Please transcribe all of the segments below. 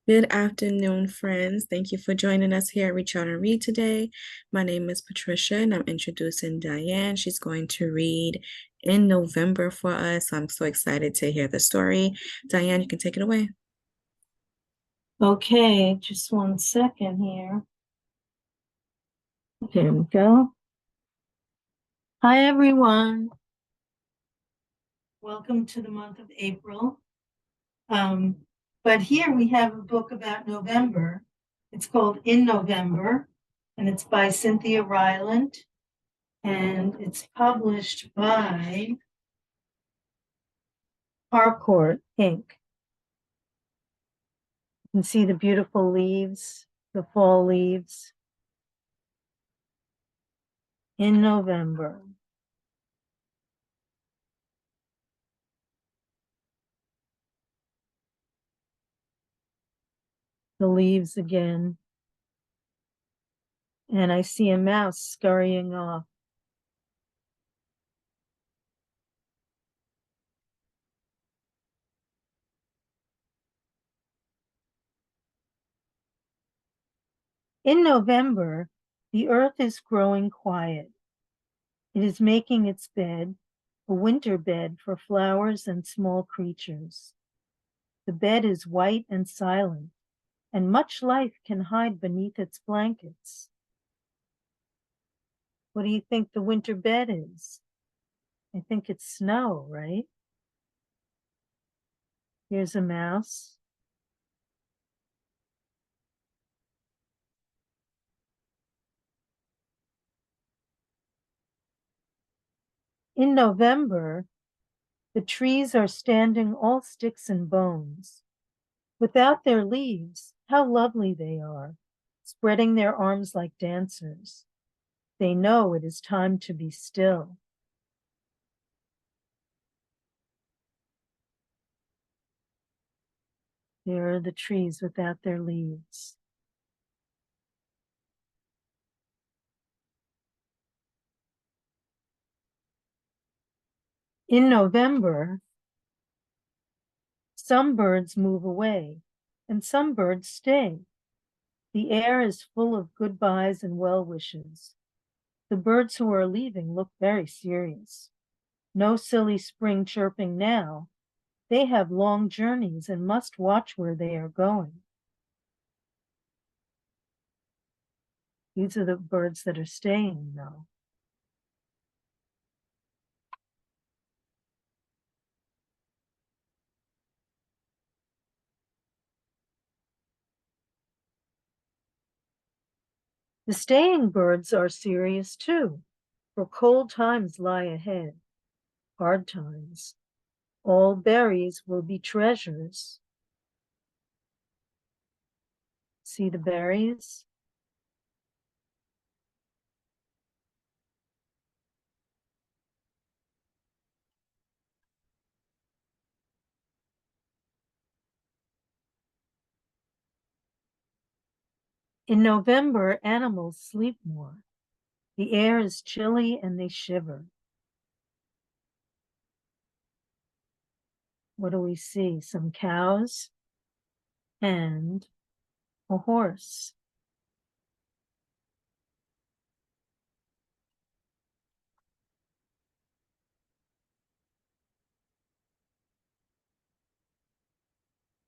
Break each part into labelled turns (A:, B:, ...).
A: Good afternoon, friends. Thank you for joining us here at Reach Out and Read today. My name is Patricia, and I'm introducing Diane. She's going to read in November for us. I'm so excited to hear the story. Diane, you can take it away.
B: Okay, just 1 second here. There we go. Hi, everyone. Welcome to the month of April. But here we have a book about November. It's called In November, and it's by Cynthia Ryland, and it's published by Harcourt, Inc. You can see the beautiful leaves, the fall leaves. In November. The leaves again. And I see a mouse scurrying off. In November, the earth is growing quiet. It is making its bed, a winter bed for flowers and small creatures. The bed is white and silent, and much life can hide beneath its blankets. What do you think the winter bed is? I think it's snow, right? Here's a mouse. In November, the trees are standing all sticks and bones. Without their leaves, how lovely they are, spreading their arms like dancers. They know it is time to be still. There are the trees without their leaves. In November, some birds move away and some birds stay. The air is full of goodbyes and well wishes. The birds who are leaving look very serious. No silly spring chirping now. They have long journeys and must watch where they are going. These are the birds that are staying, though. The staying birds are serious too, for cold times lie ahead, hard times. All berries will be treasures. See the berries? In November, animals sleep more. The air is chilly and they shiver. What do we see? Some cows and a horse.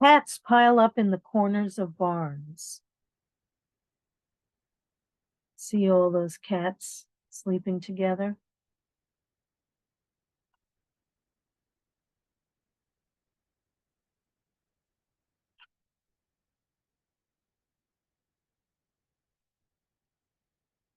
B: Cats pile up in the corners of barns. See all those cats sleeping together?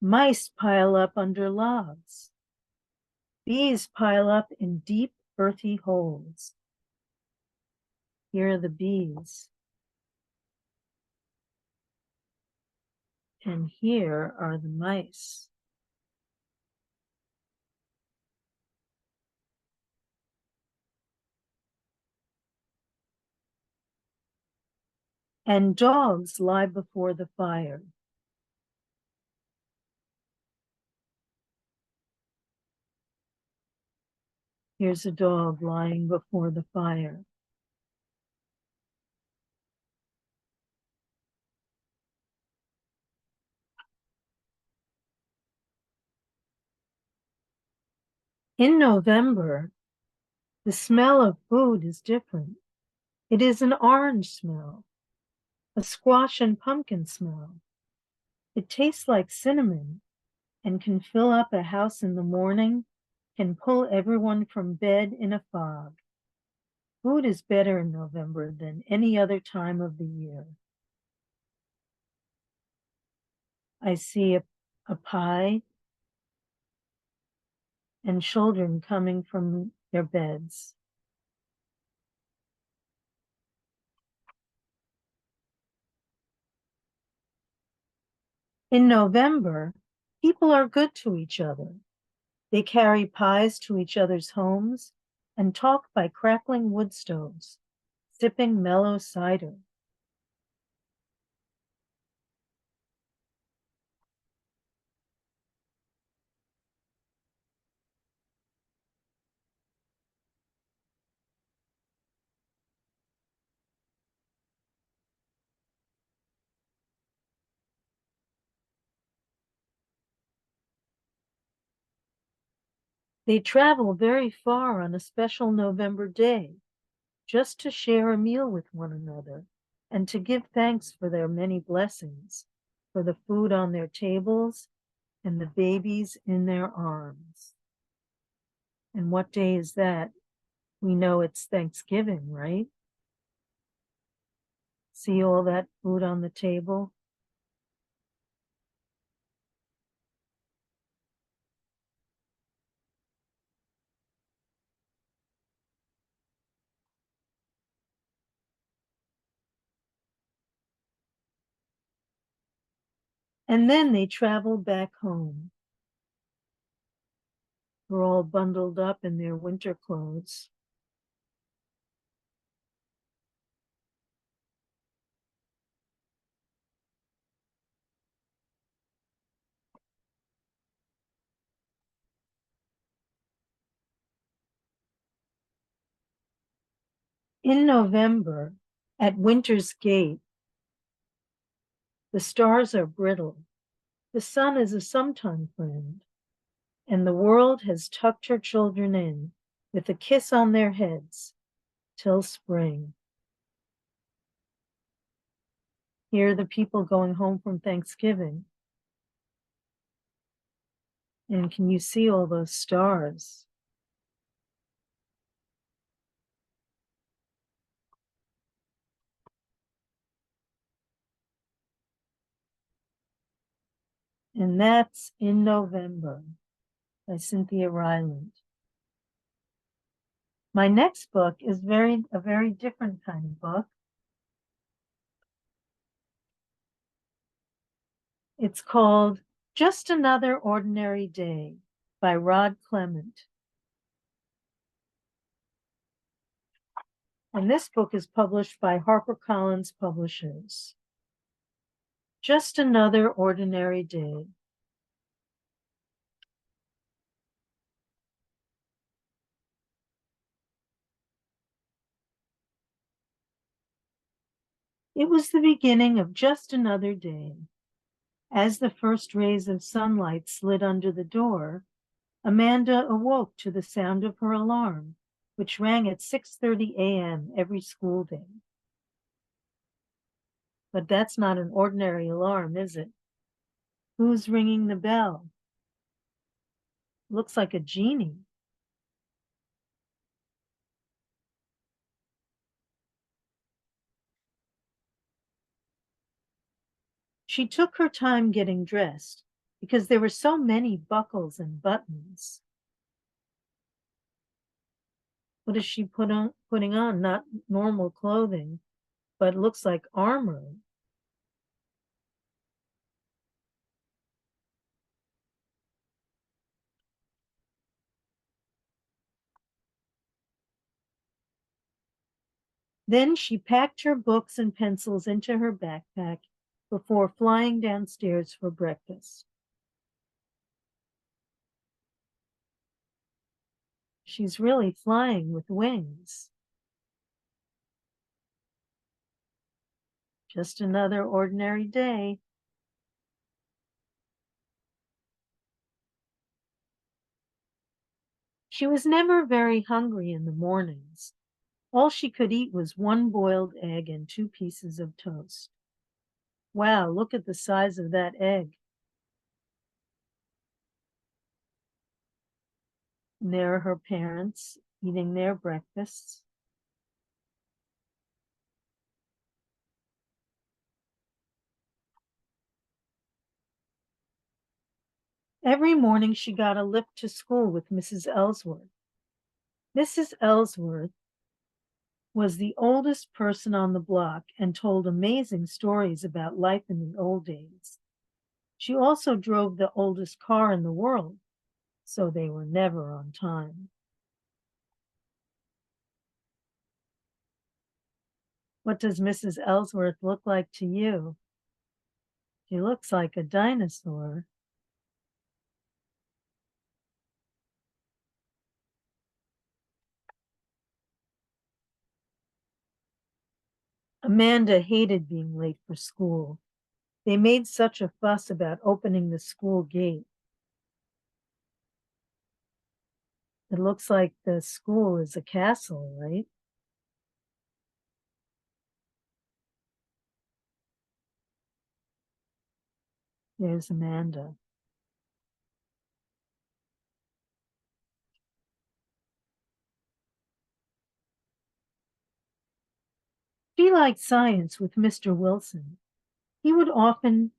B: Mice pile up under logs. Bees pile up in deep, earthy holes. Here are the bees. And here are the mice. And dogs lie before the fire. Here's a dog lying before the fire. In November, the smell of food is different. It is an orange smell, a squash and pumpkin smell. It tastes like cinnamon and can fill up a house in the morning, can pull everyone from bed in a fog. Food is better in November than any other time of the year. I see a pie and children coming from their beds. In November, people are good to each other. They carry pies to each other's homes and talk by crackling wood stoves, sipping mellow cider. They travel very far on a special November day just to share a meal with one another and to give thanks for their many blessings, for the food on their tables and the babies in their arms. And what day is that? We know it's Thanksgiving, right? See all that food on the table? And then they travel back home. We're all bundled up in their winter clothes. In November, at winter's gate, the stars are brittle. The sun is a sometime friend, and the world has tucked her children in with a kiss on their heads till spring. Here are the people going home from Thanksgiving. And can you see all those stars? And that's In November by Cynthia Ryland. My next book is a very different kind of book. It's called Just Another Ordinary Day by Rod Clement. And this book is published by HarperCollins Publishers. Just Another Ordinary Day. It was the beginning of just another day. As the first rays of sunlight slid under the door, Amanda awoke to the sound of her alarm, which rang at 6:30 a.m. every school day. But that's not an ordinary alarm, is it? Who's ringing the bell? Looks like a genie. She took her time getting dressed because there were so many buckles and buttons. What is she putting on? Not normal clothing, but looks like armor. Then she packed her books and pencils into her backpack before flying downstairs for breakfast. She's really flying with wings. Just another ordinary day. She was never very hungry in the mornings. All she could eat was one boiled egg and two pieces of toast. Wow, look at the size of that egg. And there are her parents eating their breakfasts. Every morning she got a lift to school with Mrs. Ellsworth. Mrs. Ellsworth was the oldest person on the block and told amazing stories about life in the old days. She also drove the oldest car in the world, so they were never on time. What does Mrs. Ellsworth look like to you? She looks like a dinosaur. Amanda hated being late for school. They made such a fuss about opening the school gate. It looks like the school is a castle, right? There's Amanda. She liked science with Mr. Wilson. He would often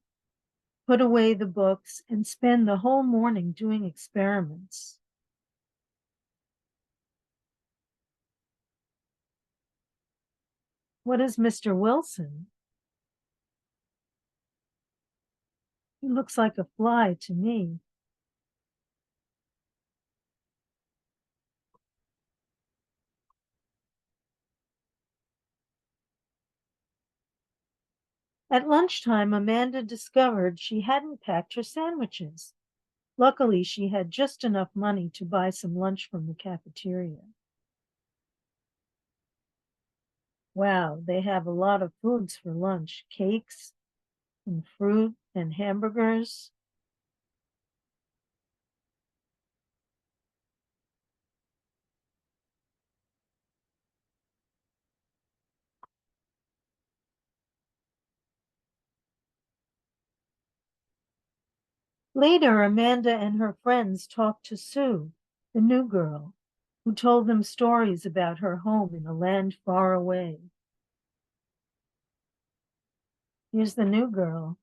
B: put away the books and spend the whole morning doing experiments. What is Mr. Wilson? He looks like a fly to me. At lunchtime, Amanda discovered she hadn't packed her sandwiches. Luckily, she had just enough money to buy some lunch from the cafeteria. Wow, they have a lot of foods for lunch, cakes and fruit and hamburgers. Later, Amanda and her friends talked to Sue, the new girl, who told them stories about her home in a land far away. Here's the new girl.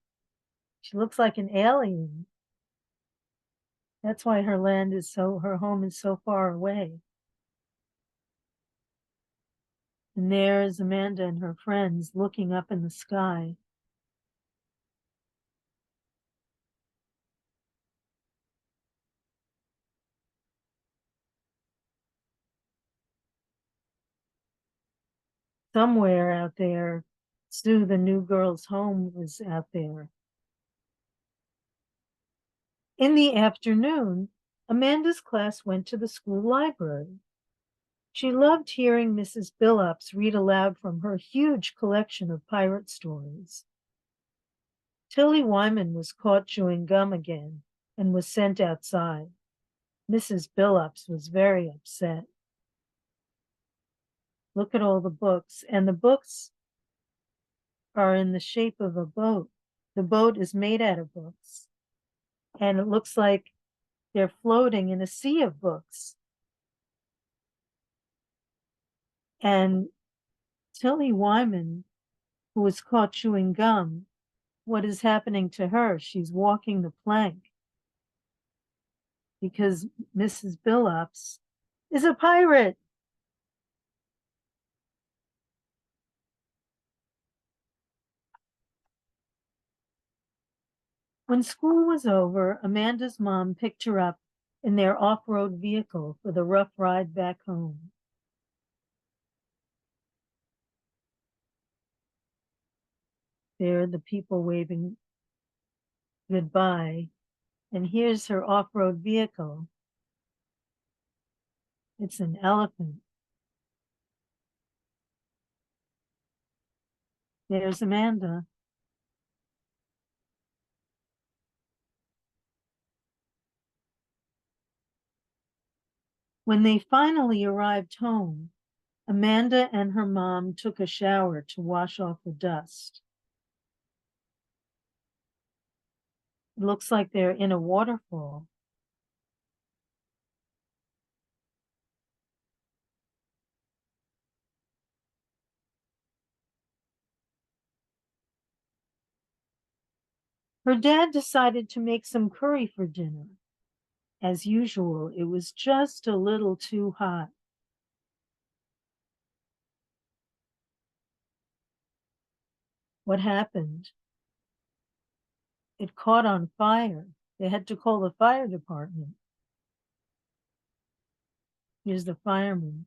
B: She looks like an alien. That's why her home is so far away. And there's Amanda and her friends looking up in the sky. Somewhere out there, Sue, the new girl's home, was out there. In the afternoon, Amanda's class went to the school library. She loved hearing Mrs. Billups read aloud from her huge collection of pirate stories. Tilly Wyman was caught chewing gum again and was sent outside. Mrs. Billups was very upset. Look at all the books, and the books are in the shape of a boat. The boat is made out of books, and it looks like they're floating in a sea of books. And Tilly Wyman, who was caught chewing gum, what is happening to her? She's walking the plank because Mrs. Billups is a pirate. When school was over, Amanda's mom picked her up in their off-road vehicle for the rough ride back home. There are the people waving goodbye. And here's her off-road vehicle. It's an elephant. There's Amanda. When they finally arrived home, Amanda and her mom took a shower to wash off the dust. It looks like they're in a waterfall. Her dad decided to make some curry for dinner. As usual, it was just a little too hot. What happened? It caught on fire. They had to call the fire department. Here's the fireman.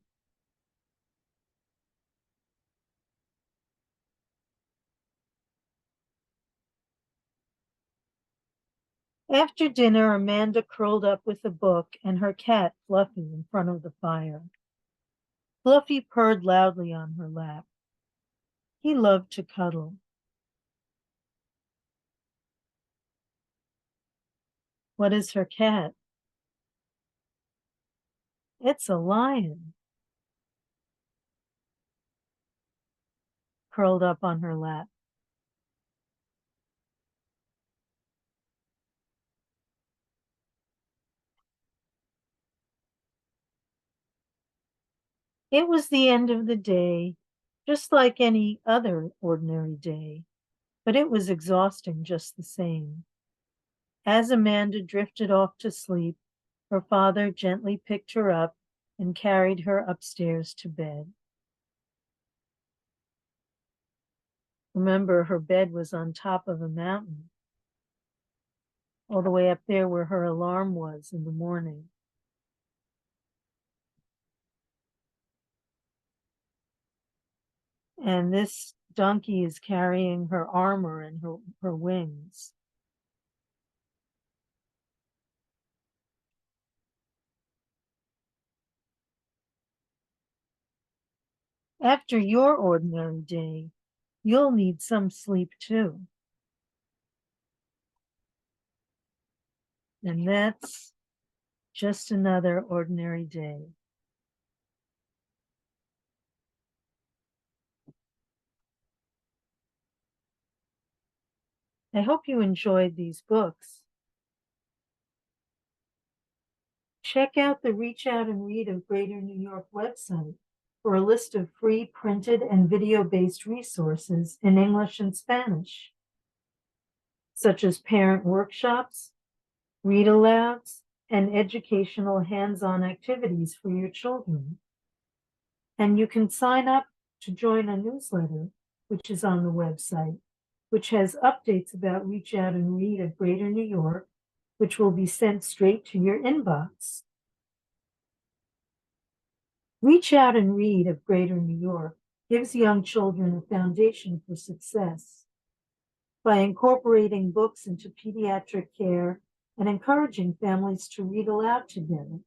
B: After dinner, Amanda curled up with a book and her cat, Fluffy, in front of the fire. Fluffy purred loudly on her lap. He loved to cuddle. What is her cat? It's a lion, curled up on her lap. It was the end of the day, just like any other ordinary day, but it was exhausting just the same. As Amanda drifted off to sleep, her father gently picked her up and carried her upstairs to bed. Remember, her bed was on top of a mountain, all the way up there where her alarm was in the morning. And this donkey is carrying her armor and her wings. After your ordinary day, you'll need some sleep too. And that's just another ordinary day. I hope you enjoyed these books. Check out the Reach Out and Read of Greater New York website for a list of free printed and video-based resources in English and Spanish, such as parent workshops, read-alouds, and educational hands-on activities for your children. And you can sign up to join a newsletter, which is on the website, which has updates about Reach Out and Read of Greater New York, which will be sent straight to your inbox. Reach Out and Read of Greater New York gives young children a foundation for success by incorporating books into pediatric care and encouraging families to read aloud together.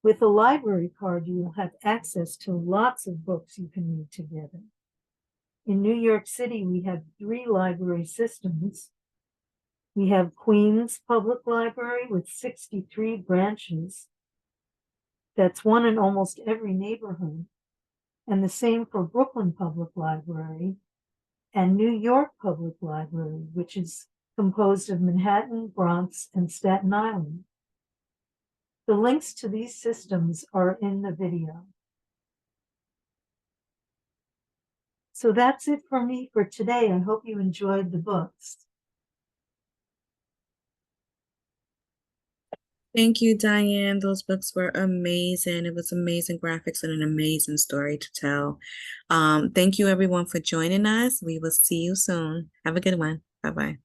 B: With a library card, you will have access to lots of books you can read together. In New York City, we have 3 library systems. We have Queens Public Library with 63 branches. That's one in almost every neighborhood. And the same for Brooklyn Public Library and New York Public Library, which is composed of Manhattan, Bronx, and Staten Island. The links to these systems are in the video. So that's it for me for today. I hope you enjoyed the books.
A: Thank you, Diane. Those books were amazing. It was amazing graphics and an amazing story to tell. Thank you, everyone, for joining us. We will see you soon. Have a good one. Bye-bye.